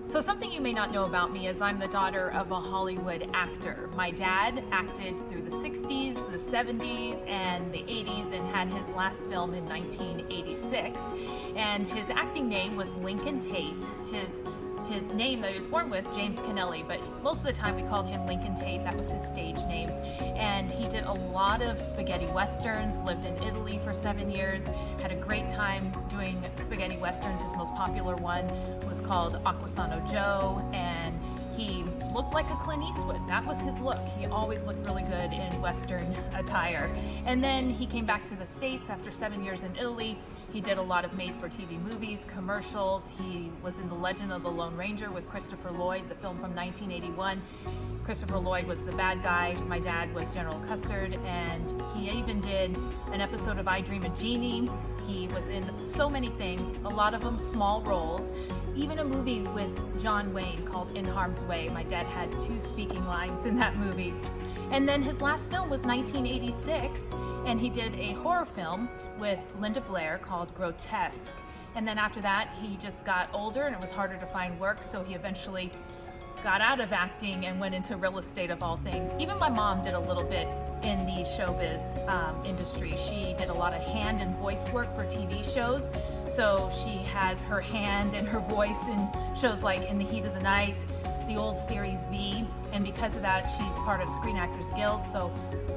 So something you may not know about me is I'm the daughter of a Hollywood actor. My dad acted through the 60s, the 70s, and the 80s and had his last film in 1986. And his acting name was Lincoln Tate. His name that he was born with, James Kenelly, but most of the time we called him Lincoln Tate. That was his stage name. And he did a lot of spaghetti westerns, lived in Italy for 7 years, had a great time doing spaghetti westerns. His most popular one was called Acquasano Joe, and he looked like a Clint Eastwood. That was his look. He always looked really good in Western attire. And then he came back to the States after 7 years in Italy. He did a lot of made-for-TV movies, commercials. He was in The Legend of the Lone Ranger with Christopher Lloyd, the film from 1981. Christopher Lloyd was the bad guy. My dad was General Custard, and he even did an episode of I Dream of Jeannie. He was in so many things, a lot of them small roles. Even a movie with John Wayne called In Harm's Way. My dad had 2 speaking lines in that movie. And then his last film was 1986, and he did a horror film with Linda Blair called Grotesque. And then after that, he just got older and it was harder to find work, so he eventually got out of acting and went into real estate of all things. Even my mom did a little bit in the showbiz industry. She did a lot of hand and voice work for TV shows. So she has her hand and her voice in shows like In the Heat of the Night, the old series V, and because of that, she's part of Screen Actors Guild. So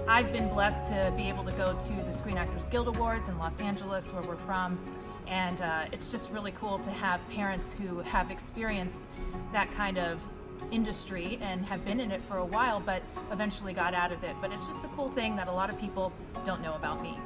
I've been blessed to be able to go to the Screen Actors Guild Awards in Los Angeles, where we're from. And it's just really cool to have parents who have experienced that kind of industry and have been in it for a while, but eventually got out of it. But it's just a cool thing that a lot of people don't know about me.